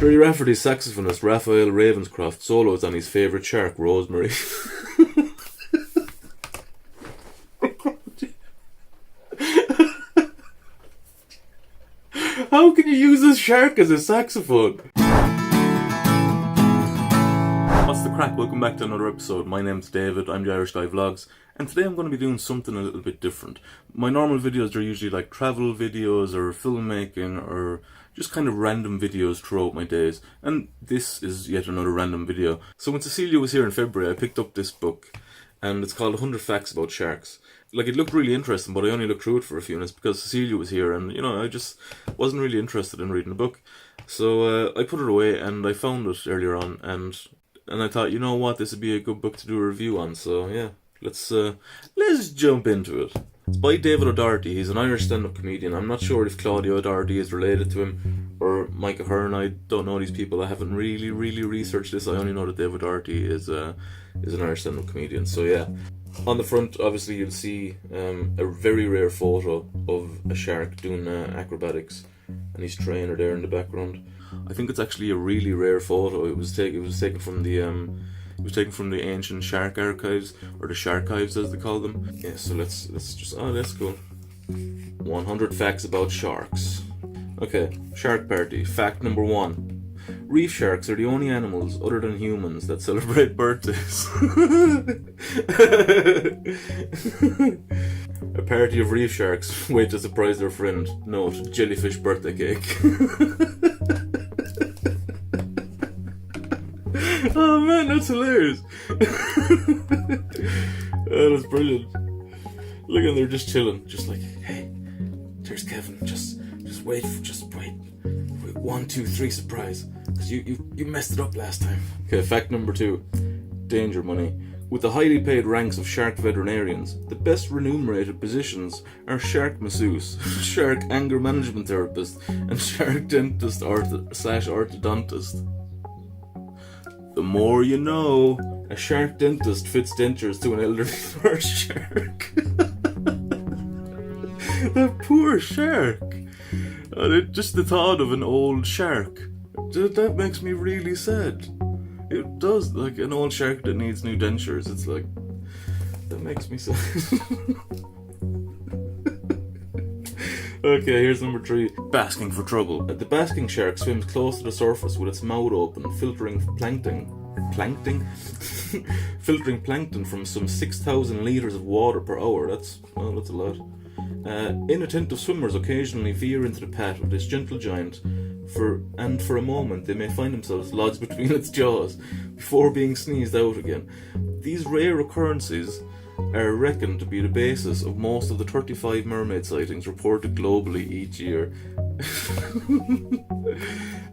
Gerry Rafferty's saxophonist Raphael Ravenscroft solos on his favourite shark, Rosemary. How can you use a shark as a saxophone? What's the crack? Welcome back to another episode. My name's David, I'm the Irish Guy Vlogs, and today I'm going to be doing something a little bit different. My normal videos are usually like travel videos or filmmaking or just kind of random videos throughout my days, and this is yet another random video. So when Cecilia was here in February, I picked up this book, and it's called 100 Facts About Sharks. Like, it looked really interesting, but I only looked through it for a few minutes because Cecilia was here, and, you know, I just wasn't really interested in reading the book. So I put it away, and I found it earlier on, and I thought, you know what, this would be a good book to do a review on. So yeah, let's jump into it. It's by David Doherty. He's an Irish stand-up comedian. I'm not sure if Claudia Doherty is related to him or Mike Ahern. I don't know these people. I haven't really researched this. I only know that David Doherty is an Irish stand-up comedian. So yeah, on the front, obviously, you'll see a very rare photo of a shark doing acrobatics, and his trainer there in the background. I think it's actually a really rare photo. It was taken from the ancient shark archives, or the sharkives as they call them. Yeah, so let's just, oh, that's cool. 100 facts about sharks. Okay, shark party. Fact number 1. Reef sharks are the only animals other than humans that celebrate birthdays. A party of reef sharks wait to surprise their friend. Note, jellyfish birthday cake. Oh man, that's hilarious. Oh, that's brilliant. Look, and they're just chilling, just like, hey, there's Kevin, just wait. 1, 2, 3, surprise, because you messed it up last time. Okay, fact number 2. Danger money. With the highly paid ranks of shark veterinarians, the best remunerated positions are shark masseuse, shark anger management therapist, and shark dentist /orthodontist. The more you know. A shark dentist fits dentures to an elderly first shark. That poor shark. Just the thought of an old shark, that makes me really sad. It does, like an old shark that needs new dentures. It's like, that makes me sad. Okay, here's number 3. Basking for trouble. The basking shark swims close to the surface with its mouth open, filtering plankton from some 6,000 litres of water per hour. That's a lot. Inattentive swimmers occasionally veer into the path of this gentle giant, for a moment they may find themselves lodged between its jaws before being sneezed out again. These rare occurrences are reckoned to be the basis of most of the 35 mermaid sightings reported globally each year.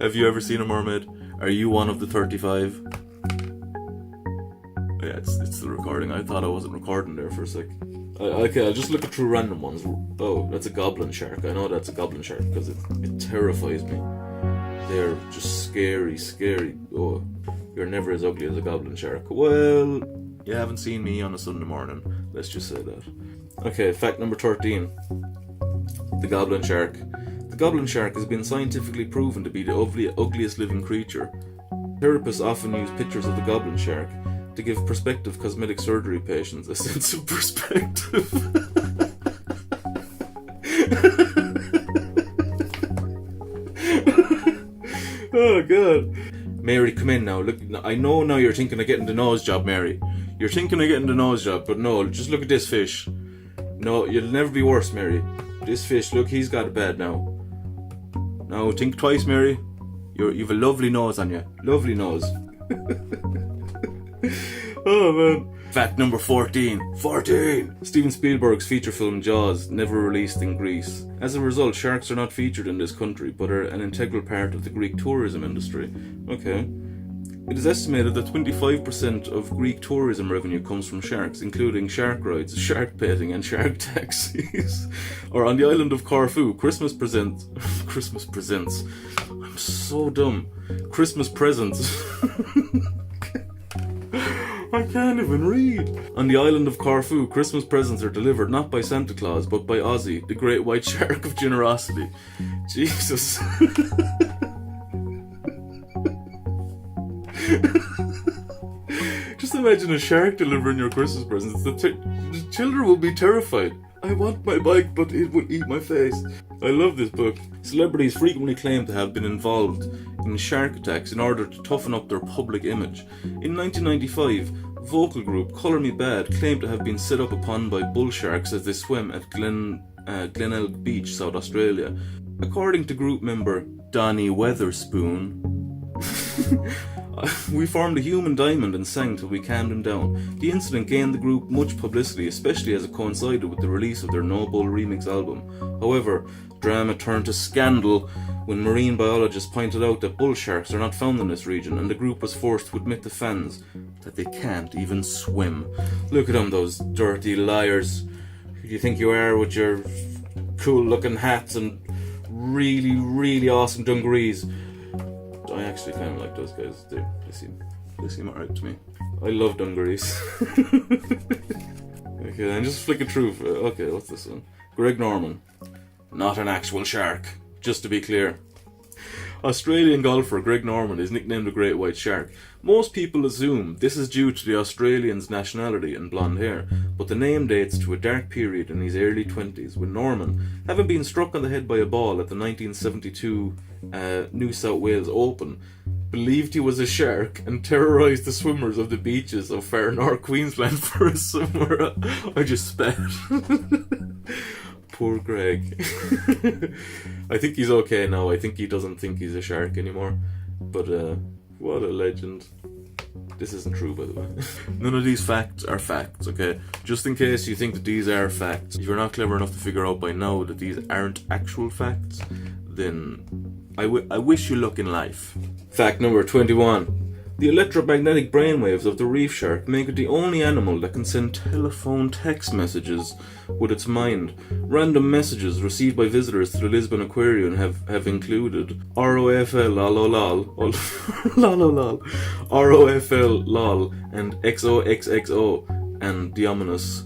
Have you ever seen a mermaid? Are you one of the 35? Yeah, it's the recording. I thought I wasn't recording there for a sec. Okay, I'll just look through random ones. Oh, that's a goblin shark. I know that's a goblin shark because it terrifies me. They're just scary. Oh, you're never as ugly as a goblin shark. Well, you haven't seen me on a Sunday morning. Let's just say that. Okay, fact number 13. The goblin shark. The goblin shark has been scientifically proven to be the ugliest living creature. Therapists often use pictures of the goblin shark to give prospective cosmetic surgery patients a sense of perspective. Oh god. Mary, come in now. Look, I know now you're thinking of getting the nose job, Mary. You're thinking of getting the nose job, but no, just look at this fish. No, you'll never be worse, Mary. This fish, look, he's got a bed now. Now, think twice, Mary. You've a lovely nose on you. Lovely nose. Oh man. Fact number 14. Steven Spielberg's feature film Jaws never released in Greece. As a result, sharks are not featured in this country, but are an integral part of the Greek tourism industry. Okay. It is estimated that 25% of Greek tourism revenue comes from sharks, including shark rides, shark baiting, and shark taxis. Or on the island of Corfu, Christmas presents. I'm so dumb. Christmas presents. I can't even read. On the island of Corfu, Christmas presents are delivered not by Santa Claus, but by Ozzy, the great white shark of generosity. Jesus. Just imagine a shark delivering your Christmas presents. The children will be terrified. I want my bike, but it will eat my face. I love this book. Celebrities frequently claim to have been involved in shark attacks in order to toughen up their public image. In 1995, vocal group Colour Me Bad claimed to have been set up upon by bull sharks as they swim at Glenelg Beach, South Australia. According to group member Donnie Weatherspoon, we formed a human diamond and sang till we calmed him down. The incident gained the group much publicity, especially as it coincided with the release of their No Bull remix album. However, drama turned to scandal when marine biologists pointed out that bull sharks are not found in this region, and the group was forced to admit to fans that they can't even swim. Look at them, those dirty liars. Who do you think you are with your cool looking hats and really, really awesome dungarees? I actually kind of like those guys. They seem alright to me. I love dungarees. Okay, and just flick it through. Okay, what's this one? Greg Norman. Not an actual shark, just to be clear. Australian golfer Greg Norman is nicknamed the Great White Shark. Most people assume this is due to the Australian's nationality and blonde hair, but the name dates to a dark period in his early 20s when Norman, having been struck on the head by a ball at the 1972 New South Wales Open, believed he was a shark and terrorised the swimmers of the beaches of far north Queensland for a summer. I just spat. Poor Greg. I think he's okay now. I think he doesn't think he's a shark anymore. But what a legend. This isn't true, by the way. None of these facts are facts, okay? Just in case you think that these are facts, if you're not clever enough to figure out by now that these aren't actual facts, then I wish you luck in life. Fact number 21. The electromagnetic brainwaves of the reef shark make it the only animal that can send telephone text messages with its mind. Random messages received by visitors to the Lisbon Aquarium have included ROFL lol ROFL lol and XOXXO and the ominous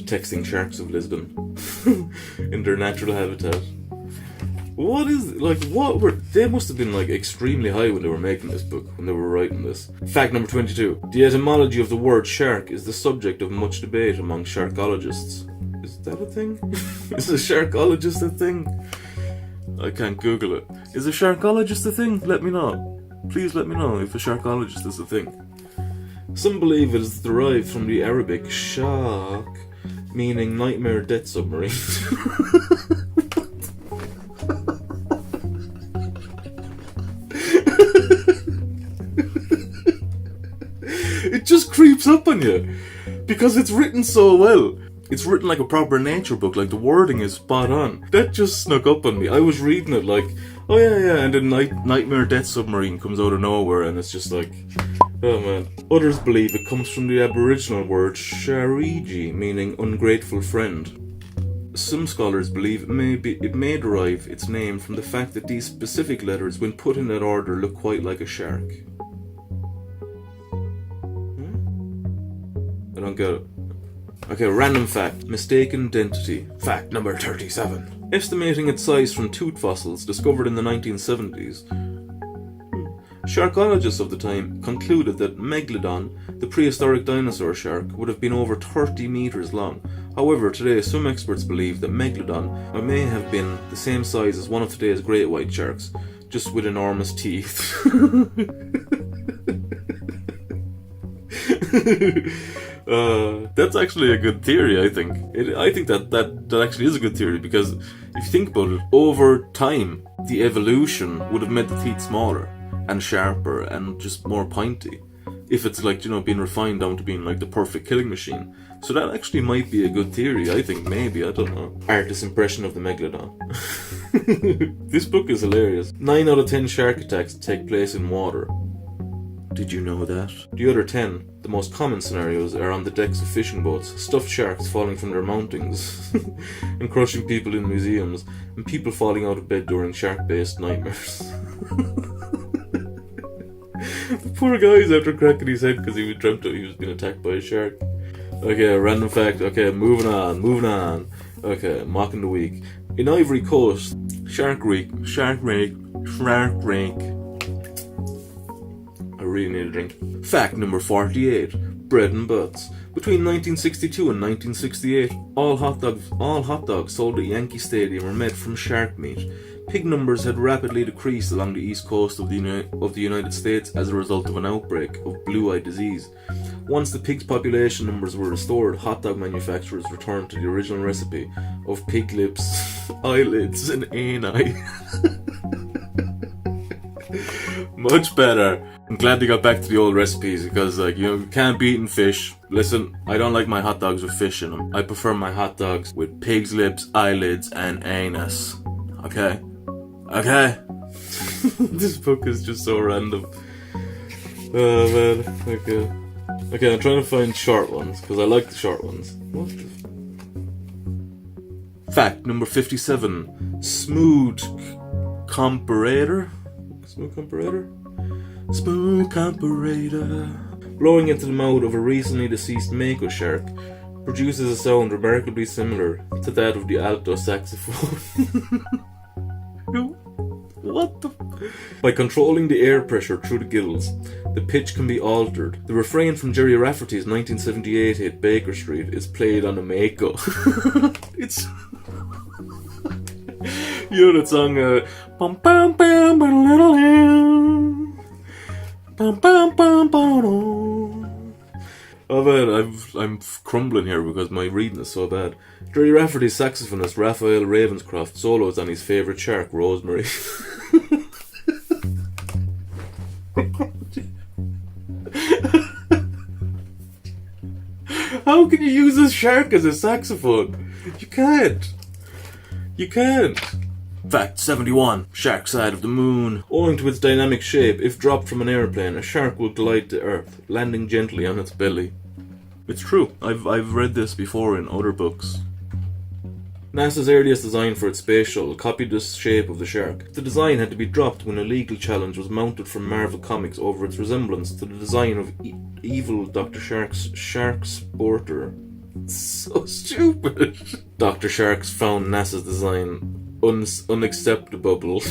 texting sharks of Lisbon in their natural habitat. They must have been extremely high when they were making this book, when they were writing this. Fact number 22. The etymology of the word shark is the subject of much debate among sharkologists. Is that a thing? Is a sharkologist a thing? I can't Google it. Is a sharkologist a thing? Let me know. Please let me know if a sharkologist is a thing. Some believe it is derived from the Arabic shark, meaning nightmare death submarine. It just creeps up on you because it's written so well. It's written like a proper nature book, like the wording is spot on. That just snuck up on me. I was reading it like, oh yeah, and then Nightmare Death Submarine comes out of nowhere and it's just like, oh man. Others believe it comes from the Aboriginal word shariji, meaning ungrateful friend. Some scholars believe it may derive its name from the fact that these specific letters, when put in that order, look quite like a shark. I don't get it. Okay, random fact. Mistaken identity. Fact number 37. Estimating its size from tooth fossils discovered in the 1970s, sharkologists of the time concluded that Megalodon, the prehistoric dinosaur shark, would have been over 30 meters long. However, today some experts believe that Megalodon may have been the same size as one of today's great white sharks, just with enormous teeth. That's actually a good theory, I think. I think that actually is a good theory, because if you think about it, over time, the evolution would have made the teeth smaller and sharper and just more pointy. If it's being refined down to being the perfect killing machine. So that actually might be a good theory, I think, maybe, I don't know. Artist's impression of the Megalodon. This book is hilarious. 9 out of 10 shark attacks take place in water. Did you know that? The other 10, the most common scenarios, are on the decks of fishing boats, stuffed sharks falling from their mountings and crushing people in museums, and people falling out of bed during shark-based nightmares. The poor guy is after cracking his head because he dreamt that he was being attacked by a shark. Okay, random fact. Okay, moving on. Okay, mocking the week. In Ivory Coast, Shark Week. really need a drink. Fact number 48. Bread and butts. Between 1962 and 1968, all hot dogs sold at Yankee Stadium were made from shark meat. Pig numbers had rapidly decreased along the east coast of the United States as a result of an outbreak of blue-eye disease. Once the pigs' population numbers were restored, hot dog manufacturers returned to the original recipe of pig lips, eyelids, and ani. Much better. I'm glad they got back to the old recipes because, you can't be eating fish. Listen, I don't like my hot dogs with fish in them. I prefer my hot dogs with pig's lips, eyelids, and anus. Okay? Okay? This book is just so random. Oh man, okay. Okay, I'm trying to find short ones, because I like the short ones. What the Fact number 57. Smooth comparator? Smooth comparator. Blowing into the mouth of a recently deceased mako shark produces a sound remarkably similar to that of the alto saxophone. What the By controlling the air pressure through the gills, the pitch can be altered. The refrain from Jerry Rafferty's 1978 hit Baker Street is played on a mako. It's you know that song bum bum bum but a little lamb. Bum bum bum bum. Oh man, I'm crumbling here because my reading is so bad. Jerry Rafferty's saxophonist Raphael Ravenscroft solos on his favourite shark, Rosemary. How can you use a shark as a saxophone? You can't. You can't. Fact 71. Shark side of the moon. Owing to its dynamic shape, if dropped from an airplane, a shark will glide to Earth, landing gently on its belly. It's true. I've read this before in other books. NASA's earliest design for its space shuttle copied the shape of the shark. The design had to be dropped when a legal challenge was mounted from Marvel Comics over its resemblance to the design of evil Dr. Shark's Shark Sporter. It's so stupid. Dr. Sharks found NASA's design unacceptable.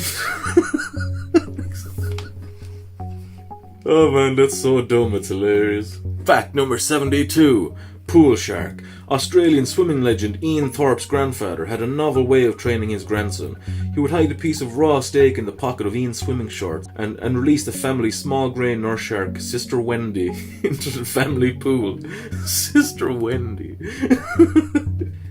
Oh man, that's so dumb, it's hilarious. Fact number 72. Pool shark. Australian swimming legend Ian Thorpe's grandfather had a novel way of training his grandson. He would hide a piece of raw steak in the pocket of Ian's swimming shorts and release the family's small grey nurse shark, Sister Wendy, into the family pool. Sister Wendy.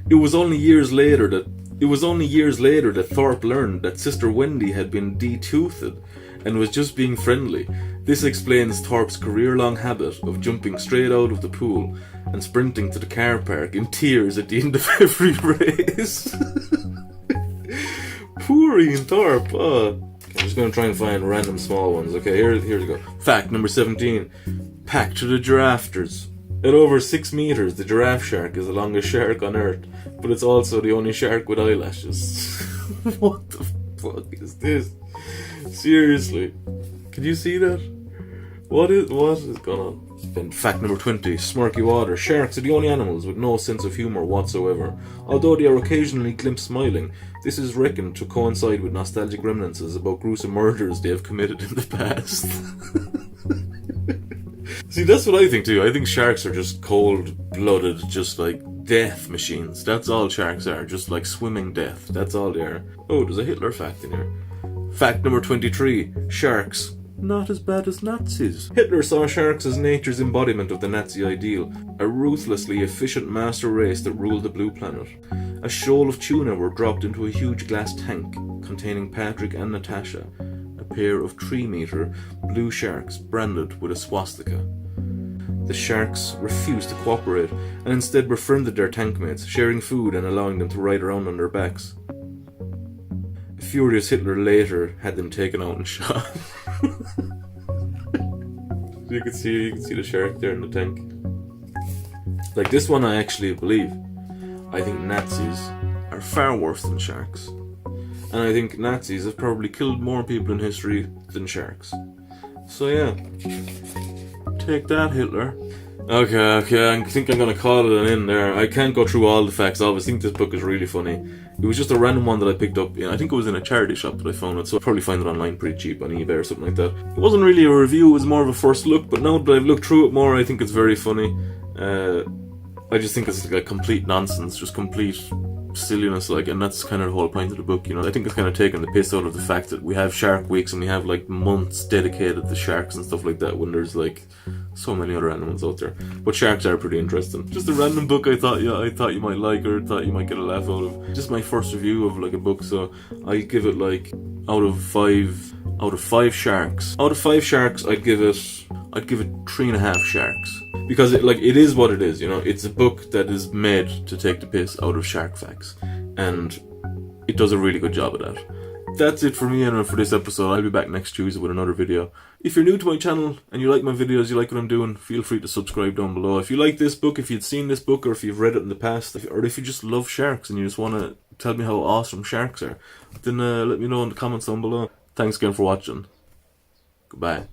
It was only years later that Thorpe learned that Sister Wendy had been de-toothed and was just being friendly. This explains Thorpe's career-long habit of jumping straight out of the pool and sprinting to the car park in tears at the end of every race. Poor Ian Thorpe. Oh. I'm just going to try and find random small ones. Okay, here we go. Fact number 17. Packed to the giraffes. At over 6 meters, the giraffe shark is the longest shark on Earth, but it's also the only shark with eyelashes. What the fuck is this? Seriously. Can you see that? What is going on? And fact number 20. Smirky water. Sharks are the only animals with no sense of humour whatsoever. Although they are occasionally glimpsed smiling, this is reckoned to coincide with nostalgic reminiscences about gruesome murders they have committed in the past. See, that's what I think too. I think sharks are just cold-blooded, just like death machines. That's all sharks are, just like swimming death. That's all they are. Oh, there's a Hitler fact in here. Fact number 23. Sharks. Not as bad as Nazis. Hitler saw sharks as nature's embodiment of the Nazi ideal, a ruthlessly efficient master race that ruled the blue planet. A shoal of tuna were dropped into a huge glass tank containing Patrick and Natasha, a pair of 3-meter blue sharks branded with a swastika. The sharks refused to cooperate and instead befriended their tankmates, sharing food and allowing them to ride around on their backs. A furious Hitler later had them taken out and shot. You can see the shark there in the tank. Like this one I actually believe. I think Nazis are far worse than sharks. And I think Nazis have probably killed more people in history than sharks. So yeah. Take that, Hitler. Okay, I think I'm gonna call it an end there. I can't go through all the facts of it. I think this book is really funny. It was just a random one that I picked up. I think it was in a charity shop that I found it, so I'll probably find it online pretty cheap on eBay or something like that. It wasn't really a review, it was more of a first look, but now that I've looked through it more, I think it's very funny. I just think it's like complete nonsense, just complete silliness, like, and that's kind of the whole point of the book, you know. I think it's kind of taking the piss out of the fact that we have Shark Weeks and we have like months dedicated to sharks and stuff like that, when there's like so many other animals out there. But sharks are pretty interesting. Just a random book I thought you might like, or thought you might get a laugh out of. Just my first review of like a book, so I give it like out of five sharks. Out of 5 sharks, I'd give it 3.5 sharks. Because it is what it is, you know. It's a book that is made to take the piss out of shark facts, and it does a really good job of that. That's it for me and for this episode. I'll be back next Tuesday with another video. If you're new to my channel and you like my videos, you like what I'm doing, feel free to subscribe down below. If you like this book, if you'd seen this book, or if you've read it in the past, or if you just love sharks and you just want to tell me how awesome sharks are, then let me know in the comments down below. Thanks again for watching. Goodbye.